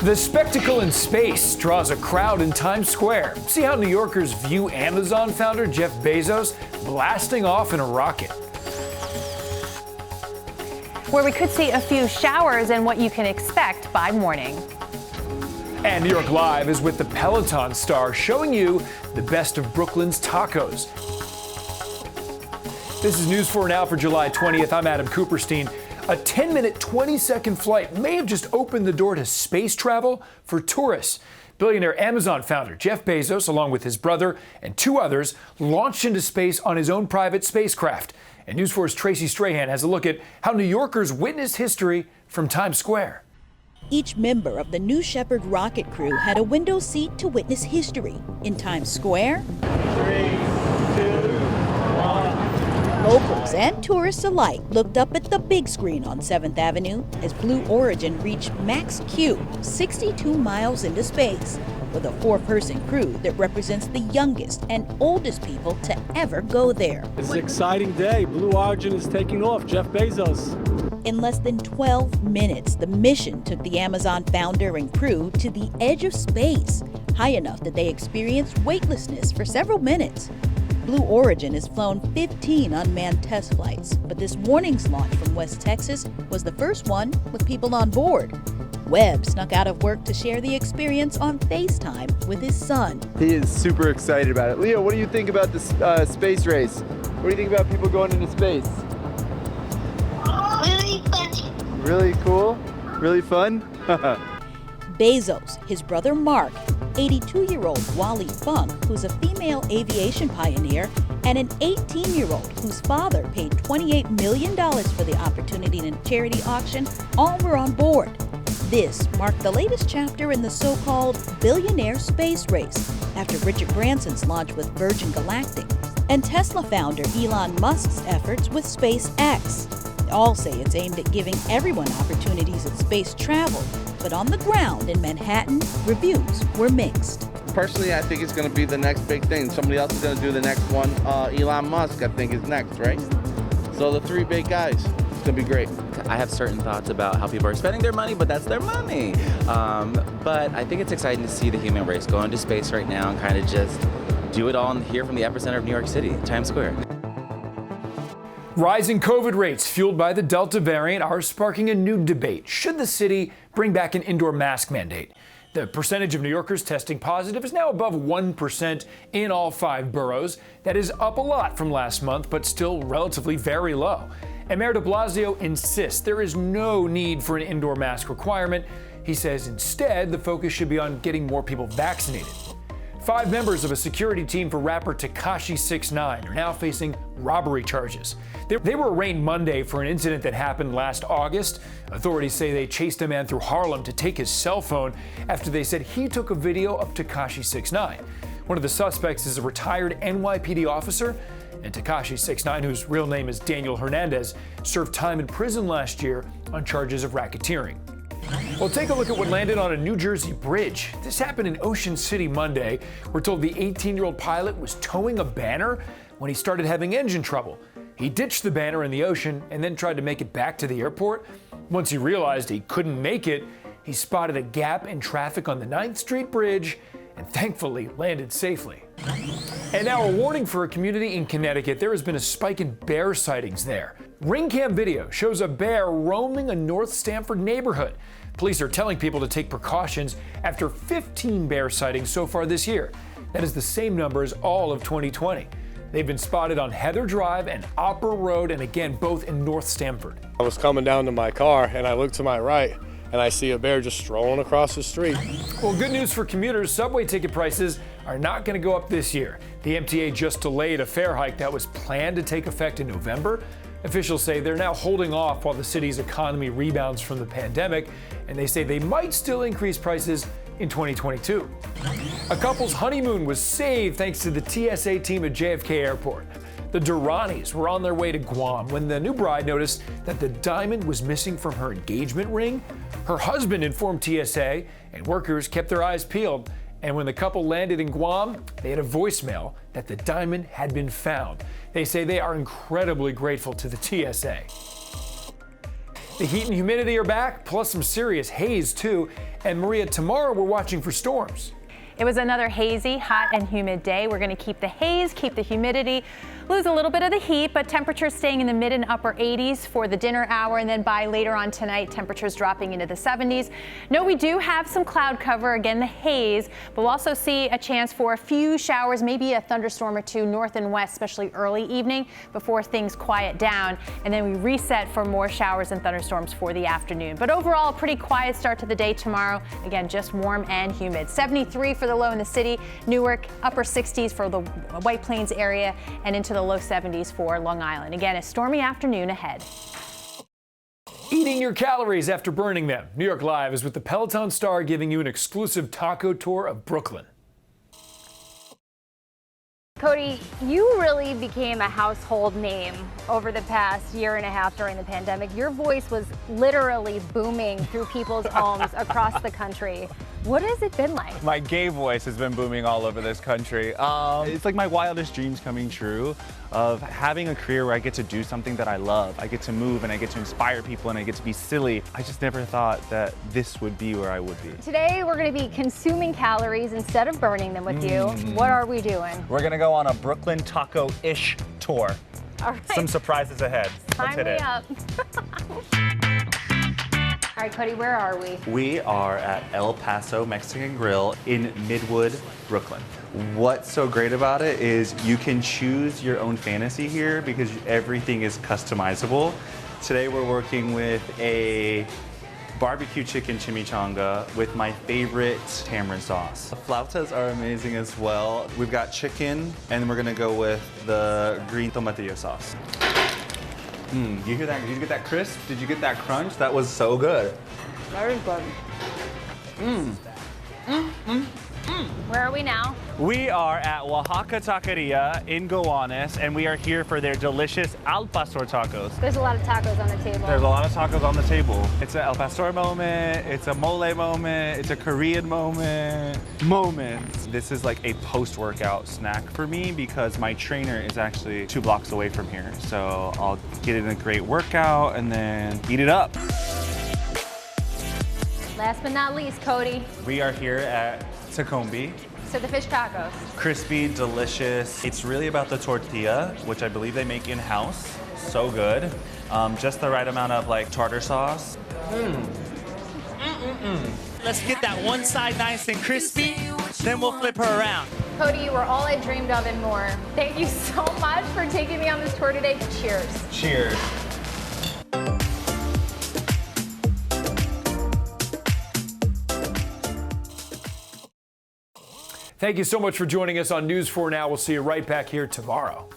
The spectacle in space draws a crowd in Times Square. See how New Yorkers view Amazon founder Jeff Bezos blasting off in a rocket. Where we could see a few showers and what you can expect by morning. And New York Live is with the Peloton star showing you the best of Brooklyn's tacos. This is News 4 Now for July 20th. I'm Adam Cooperstein. A 10-minute, 20-second flight may have just opened the door to space travel for tourists. Billionaire Amazon founder Jeff Bezos, along with his brother and two others, launched into space on his own private spacecraft. And News 4's Tracy Strahan has a look at how New Yorkers witnessed history from Times Square. Each member of the new Shepard rocket crew had a window seat to witness history in Times Square. 3, 2, 1. Locals and tourists alike looked up at the big screen on 7th Avenue as Blue Origin reached Max Q, 62 miles into space, with a 4-person crew that represents the youngest and oldest people to ever go there. It's an exciting day. Blue Origin is taking off. Jeff Bezos. In less than 12 minutes, the mission took the Amazon founder and crew to the edge of space, high enough that they experienced weightlessness for several minutes. Blue Origin has flown 15 unmanned test flights, but this morning's launch from West Texas was the first one with people on board. Webb snuck out of work to share the experience on FaceTime with his son. He is super excited about it. Leo, what do you think about the space race? What do you think about people going into space? Really fun. Really cool? Really fun? Bezos, his brother Mark, 82-year-old Wally Funk, who's a female aviation pioneer, and an 18-year-old whose father paid $28 million for the opportunity in a charity auction, all were on board. This marked the latest chapter in the so-called billionaire space race after Richard Branson's launch with Virgin Galactic and Tesla founder Elon Musk's efforts with SpaceX. All say it's aimed at giving everyone opportunities at space travel, but on the ground in Manhattan, reviews were mixed. Personally, I think it's going to be the next big thing. Somebody else is going to do the next one. Elon Musk, I think, is next, right? So the three big guys. It's going to be great. I have certain thoughts about how people are spending their money, but that's their money. But I think it's exciting to see the human race go into space right now and kind of just do it all here from the epicenter of New York City, Times Square. Rising COVID rates fueled by the Delta variant are sparking a new debate. Should the city bring back an indoor mask mandate? The percentage of New Yorkers testing positive is now above 1% in all 5 boroughs. That is up a lot from last month, but still relatively very low. And Mayor de Blasio insists there is no need for an indoor mask requirement. He says instead the focus should be on getting more people vaccinated. 5 members of a security team for rapper Tekashi 6ix9ine are now facing robbery charges. They were arraigned Monday for an incident that happened last August. Authorities say they chased a man through Harlem to take his cell phone after they said he took a video of Tekashi 6ix9ine. One of the suspects is a retired NYPD officer, and Tekashi 6ix9ine, whose real name is Daniel Hernandez, served time in prison last year on charges of racketeering. Well, take a look at what landed on a New Jersey bridge. This happened in Ocean City Monday. We're told the 18-year-old pilot was towing a banner when he started having engine trouble. He ditched the banner in the ocean and then tried to make it back to the airport. Once he realized he couldn't make it, he spotted a gap in traffic on the 9th Street Bridge and thankfully landed safely. And now a warning for a community in Connecticut. There has been a spike in bear sightings there. Ring cam video shows a bear roaming a North Stamford neighborhood. Police are telling people to take precautions after 15 bear sightings so far this year. That is the same number as all of 2020. They've been spotted on Heather Drive and Opera Road, and again, both in North Stamford. I was coming down to my car and I look to my right and I see a bear just strolling across the street. Well, good news for commuters. Subway ticket prices are not going to go up this year. The MTA just delayed a fare hike that was planned to take effect in November. Officials say they're now holding off while the city's economy rebounds from the pandemic, and they say they might still increase prices in 2022. A couple's honeymoon was saved thanks to the TSA team at JFK Airport. The Duranis were on their way to Guam when the new bride noticed that the diamond was missing from her engagement ring. Her husband informed TSA, and workers kept their eyes peeled. And when the couple landed in Guam, they had a voicemail that the diamond had been found. They say they are incredibly grateful to the TSA. The heat and humidity are back, plus some serious haze too. And Maria, tomorrow we're watching for storms. It was another hazy, hot and humid day. We're going to keep the haze, keep the humidity, lose a little bit of the heat, but temperatures staying in the mid and upper 80s for the dinner hour, and then by later on tonight, temperatures dropping into the 70s. No, we do have some cloud cover, again, the haze, but we'll also see a chance for a few showers, maybe a thunderstorm or two north and west, especially early evening before things quiet down, and then we reset for more showers and thunderstorms for the afternoon. But overall, a pretty quiet start to the day tomorrow. Again, just warm and humid. 73 for the low in the city, Newark, upper 60s for the White Plains area, and into the low 70s for Long Island. Again, a stormy afternoon ahead. Eating your calories after burning them. New York Live is with the Peloton star giving you an exclusive taco tour of Brooklyn. Cody, you really became a household name over the past year and a half during the pandemic. Your voice was literally booming through people's homes across the country. What has it been like? My gay voice has been booming all over this country. It's like my wildest dreams coming true of having a career where I get to do something that I love. I get to move and I get to inspire people and I get to be silly. I just never thought that this would be where I would be. Today, we're going to be consuming calories instead of burning them with you. What are we doing? We're gonna go on a Brooklyn taco-ish tour. All right. Some surprises ahead. Sign me up. All right, Cody, where are we? We are at El Paso Mexican Grill in Midwood, Brooklyn. What's so great about it is you can choose your own fantasy here because everything is customizable. Today we're working with a barbecue chicken chimichanga with my favorite tamarind sauce. The flautas are amazing as well. We've got chicken and we're gonna go with the green tomatillo sauce. You hear that? Did you get that crisp? Did you get that crunch? That was so good. Very good. Where are we now? We are at Oaxaca Taqueria in Gowanus, and we are here for their delicious Al Pastor tacos. There's a lot of tacos on the table. There's a lot of tacos on the table. It's an El Pastor moment, it's a mole moment, it's a Korean moment. This is like a post-workout snack for me because my trainer is actually 2 blocks away from here. So I'll get in a great workout and then eat it up. Last but not least, Cody. We are here at Tacombi. So the fish tacos. Crispy, delicious. It's really about the tortilla, which I believe they make in-house. So good. Just the right amount of like tartar sauce. Let's get that one side nice and crispy, then we'll flip her around. Cody, you were all I dreamed of and more. Thank you so much for taking me on this tour today. Cheers. Cheers. Thank you so much for joining us on News 4 Now. We'll see you right back here tomorrow.